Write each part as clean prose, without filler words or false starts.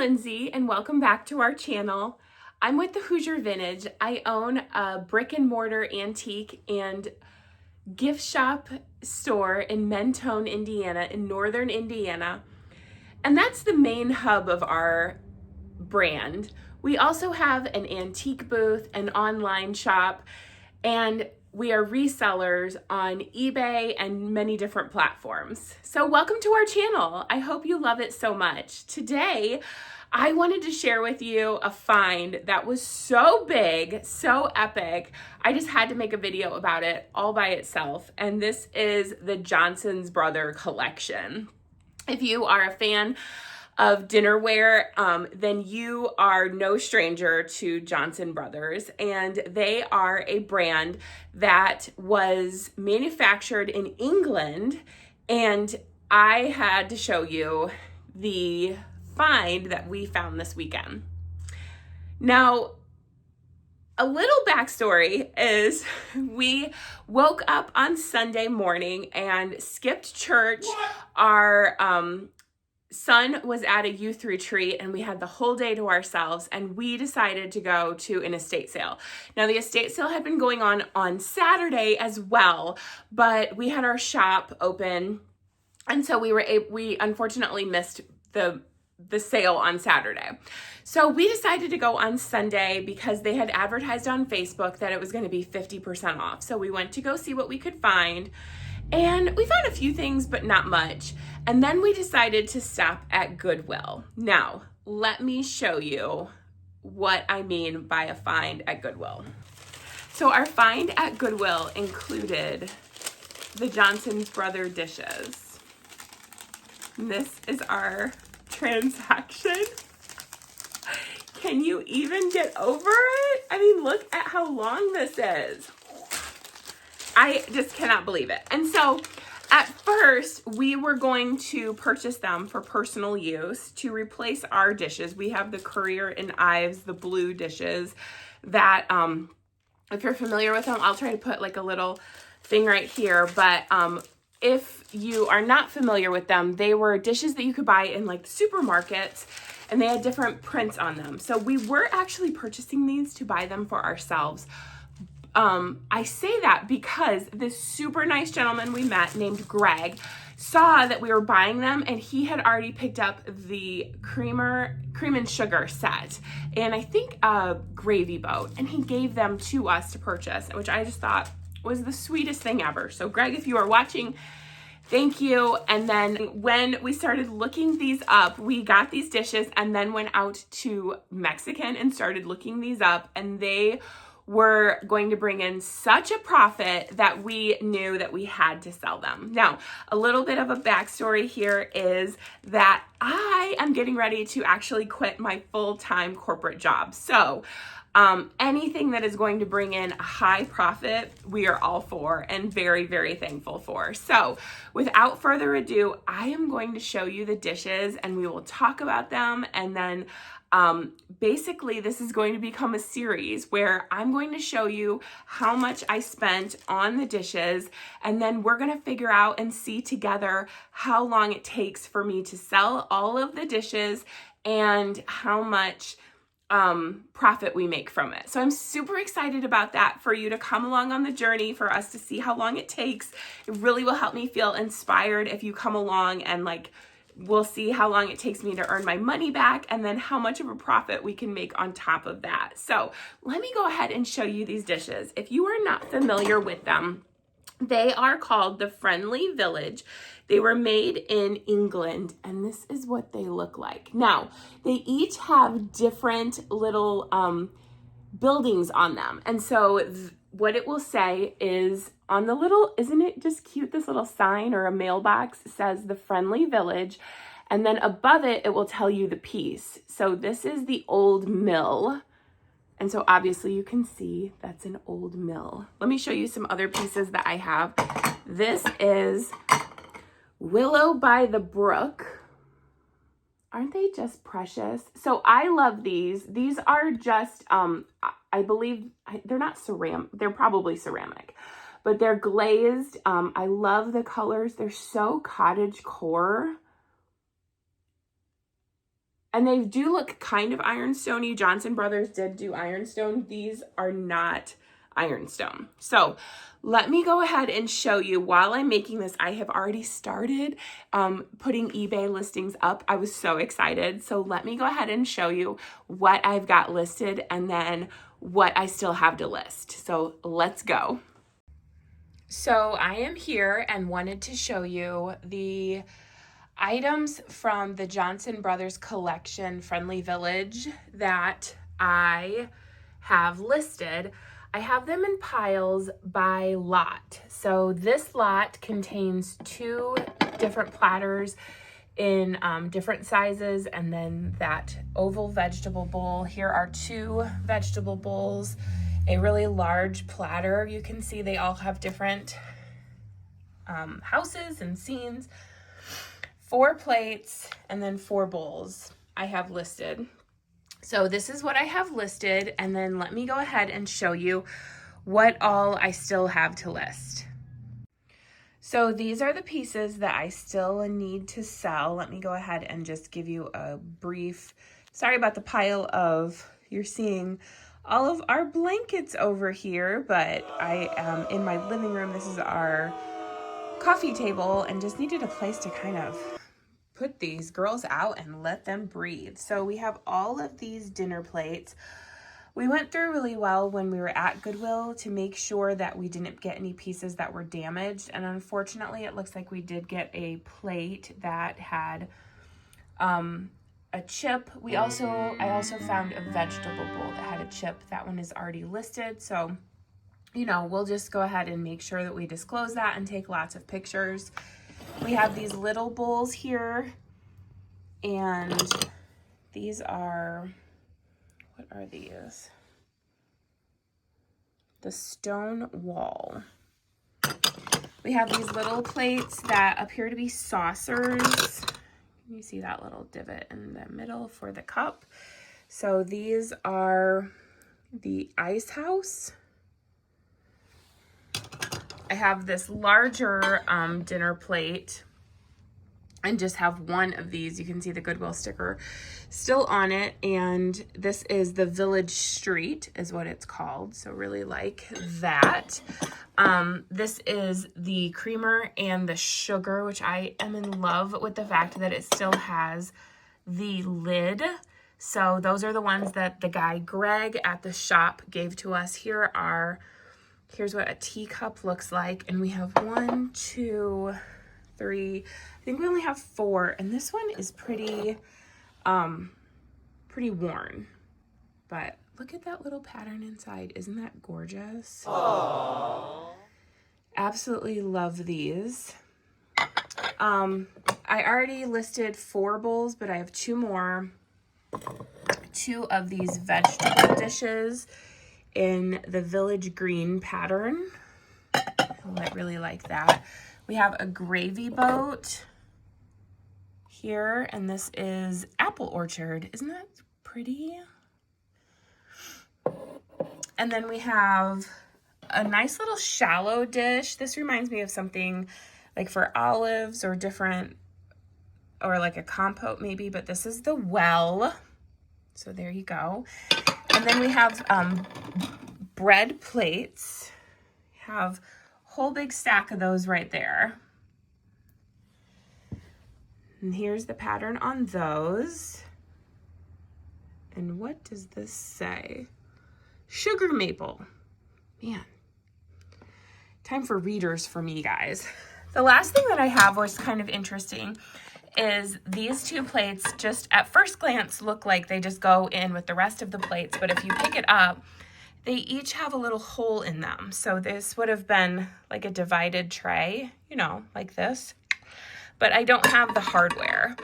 Lindsay, and welcome back to our channel. I'm with the Hoosier Vintage. I own a brick and mortar antique and gift shop store in Mentone, Indiana, in northern Indiana. And that's the main hub of our brand. We also have an antique booth, an online shop, and we are resellers on eBay and many different platforms. So welcome to our channel. I hope you love it so much. Today, I wanted to share with you a find that was so big, so epic. I just had to make a video about it all by itself. And this is the Johnson's Brother collection. If you are a fan of dinnerware, then you are no stranger to Johnson Brothers, and they are a brand that was manufactured in England, and I had to show you the find that we found this weekend. Now, a little backstory is we woke up on Sunday morning and skipped church. Our son was at a youth retreat and we had the whole day to ourselves, and we decided to go to an estate sale. Now, the estate sale had been going on Saturday as well, but we had our shop open, and so we unfortunately missed the sale on Saturday. So we decided to go on Sunday because they had advertised on Facebook that it was going to be 50% off. So we went to go see what we could find, and we found a few things, but not much. And then we decided to stop at Goodwill. Now, let me show you what I mean by a find at Goodwill. So our find at Goodwill included the Johnson's Brother dishes. And this is our transaction. Can you even get over it? I mean, look at how long this is. I just cannot believe it. And so at first we were going to purchase them for personal use to replace our dishes. We have the Courier and Ives, the blue dishes that, if you're familiar with them, I'll try to put like a little thing right here. But if you are not familiar with them, they were dishes that you could buy in like supermarkets, and they had different prints on them. So we were actually purchasing these to buy them for ourselves. I say that because this super nice gentleman we met named Greg saw that we were buying them, and he had already picked up the cream and sugar set, and I think a gravy boat, and he gave them to us to purchase, which I just thought was the sweetest thing ever. So Greg, if you are watching, thank you. And then when we started looking these up, we got these dishes and then went out to Mexican and started looking these up, and they were going to bring in such a profit that we knew that we had to sell them. Now, a little bit of a backstory here is that I am getting ready to actually quit my full-time corporate job. So anything that is going to bring in a high profit, we are all for and very, very thankful for. So without further ado, I am going to show you the dishes and we will talk about them, and then basically this is going to become a series where I'm going to show you how much I spent on the dishes, and then we're going to figure out and see together how long it takes for me to sell all of the dishes and how much profit we make from it. So I'm super excited about that, for you to come along on the journey, for us to see how long it takes. It really will help me feel inspired if you come along, and like, we'll see how long it takes me to earn my money back, and then how much of a profit we can make on top of that. So let me go ahead and show you these dishes. If you are not familiar with them, they are called the Friendly Village. They were made in England, and this is what they look like. Now, they each have different little buildings on them. And so what it will say is on the little, isn't it just cute, this little sign or a mailbox says the Friendly Village, and then above it, it will tell you the piece. So this is the old mill. And so obviously you can see that's an old mill. Let me show you some other pieces that I have. This is Willow by the Brook. Aren't they just precious? So I love these. These are just, I believe, they're not ceramic. They're probably ceramic, but they're glazed. I love the colors. They're so cottage core. And they do look kind of ironstone-y. Johnson Brothers did do ironstone. These are not ironstone. So let me go ahead and show you while I'm making this. I have already started putting eBay listings up. I was so excited. So let me go ahead and show you what I've got listed and then what I still have to list. So let's go. So I am here and wanted to show you the items from the Johnson Brothers collection, Friendly Village, that I have listed. I have them in piles by lot. So this lot contains 2 different platters in different sizes, and then that oval vegetable bowl. Here are 2 vegetable bowls, a really large platter. You can see they all have different houses and scenes. 4 plates, and then 4 bowls I have listed. So this is what I have listed, and then let me go ahead and show you what all I still have to list. So these are the pieces that I still need to sell. Let me go ahead and just give you a brief, sorry about the pile of, you're seeing all of our blankets over here, but I am in my living room. This is our coffee table and just needed a place to kind of put these girls out and let them breathe. So we have all of these dinner plates. We went through really well when we were at Goodwill to make sure that we didn't get any pieces that were damaged. And unfortunately, it looks like we did get a plate that had a chip. I also found a vegetable bowl that had a chip. That one is already listed. So, you know, we'll just go ahead and make sure that we disclose that and take lots of pictures. We have these little bowls here, and these are, what are these? The stone wall. We have these little plates that appear to be saucers. You see that little divot in the middle for the cup. So these are the ice house. I have this larger dinner plate and just have one of these. You can see the Goodwill sticker still on it. And this is the Village Street is what it's called. So really like that. This is the creamer and the sugar, which I am in love with the fact that it still has the lid. So those are the ones that the guy Greg at the shop gave to us. Here's what a teacup looks like. And we have 1, 2, 3, I think we only have 4. And this one is pretty worn. But look at that little pattern inside. Isn't that gorgeous? Aww. Absolutely love these. I already listed 4 bowls, but I have 2 more. 2 of these vegetable dishes in the Village Green pattern. I really like that. We have a gravy boat here, and this is Apple Orchard. Isn't that pretty? And then we have a nice little shallow dish. This reminds me of something like for olives or different, or like a compote maybe, but this is the well. So there you go. And then we have bread plates. We have a whole big stack of those right there. And here's the pattern on those. And what does this say? Sugar maple. Man, time for readers for me, guys. The last thing that I have was kind of interesting is these 2 plates just at first glance look like they just go in with the rest of the plates, but if you pick it up, they each have a little hole in them. So this would have been like a divided tray, you know, like this, but I don't have the hardware.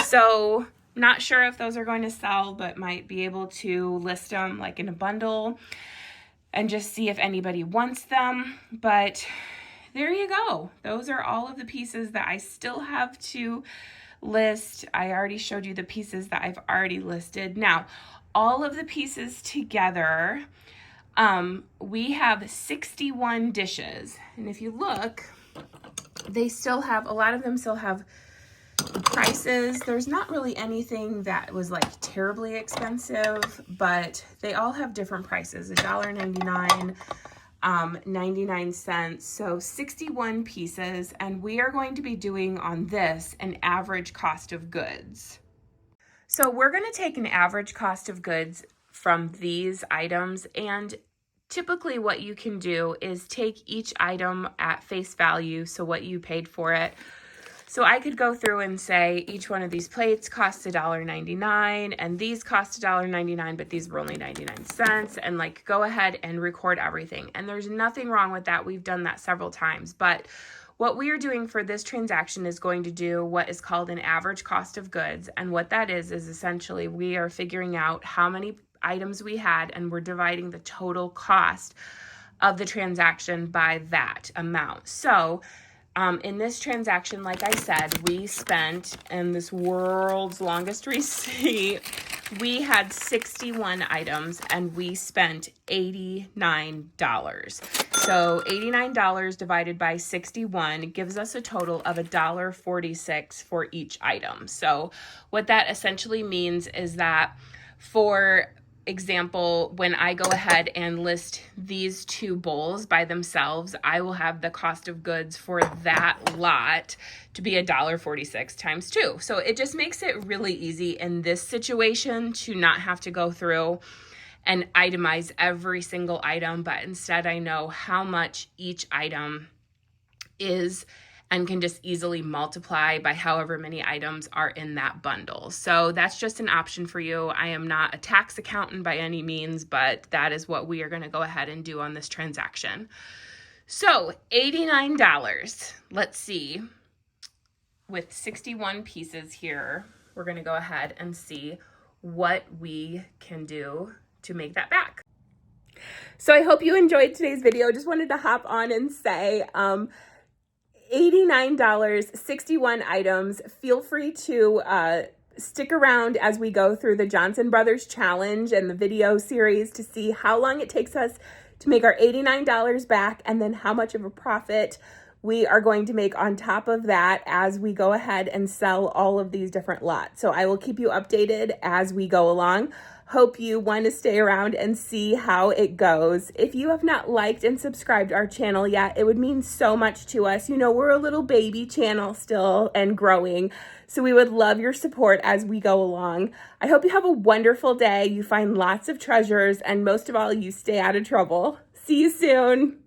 So not sure if those are going to sell, but might be able to list them like in a bundle and just see if anybody wants them. But there you go. Those are all of the pieces that I still have to list. I already showed you the pieces that I've already listed. Now, all of the pieces together, we have 61 dishes. And if you look, they still have, a lot of them still have The prices, there's not really anything that was like terribly expensive, but they all have different prices. $1.99, 99 cents, so 61 pieces, and we are going to be doing on this an average cost of goods. So we're going to take an average cost of goods from these items, and typically what you can do is take each item at face value, so what you paid for it. So I could go through and say each one of these plates costs $1.99 and these cost $1.99, but these were only 99 cents, and like go ahead and record everything. And there's nothing wrong with that. We've done that several times, but what we are doing for this transaction is going to do what is called an average cost of goods. And what that is essentially we are figuring out how many items we had, and we're dividing the total cost of the transaction by that amount. So in this transaction, like I said, we spent, in this world's longest receipt, we had 61 items and we spent $89. So $89 divided by 61 gives us a total of $1.46 for each item. So what that essentially means is that, for example, when I go ahead and list these two bowls by themselves, I will have the cost of goods for that lot to be $1.46 times 2. So it just makes it really easy in this situation to not have to go through and itemize every single item, but instead I know how much each item is and can just easily multiply by however many items are in that bundle. So that's just an option for you. I am not a tax accountant by any means, but that is what we are going to go ahead and do on this transaction. So $89, let's see, with 61 pieces here, we're going to go ahead and see what we can do to make that back. So I hope you enjoyed today's video. Just wanted to hop on and say, $89, 61 items. Feel free to stick around as we go through the Johnson Brothers Challenge and the video series to see how long it takes us to make our $89 back, and then how much of a profit we are going to make on top of that as we go ahead and sell all of these different lots. So I will keep you updated as we go along. Hope you want to stay around and see how it goes. If you have not liked and subscribed our channel yet, it would mean so much to us. You know, we're a little baby channel still and growing, so we would love your support as we go along. I hope you have a wonderful day. You find lots of treasures, and most of all, you stay out of trouble. See you soon.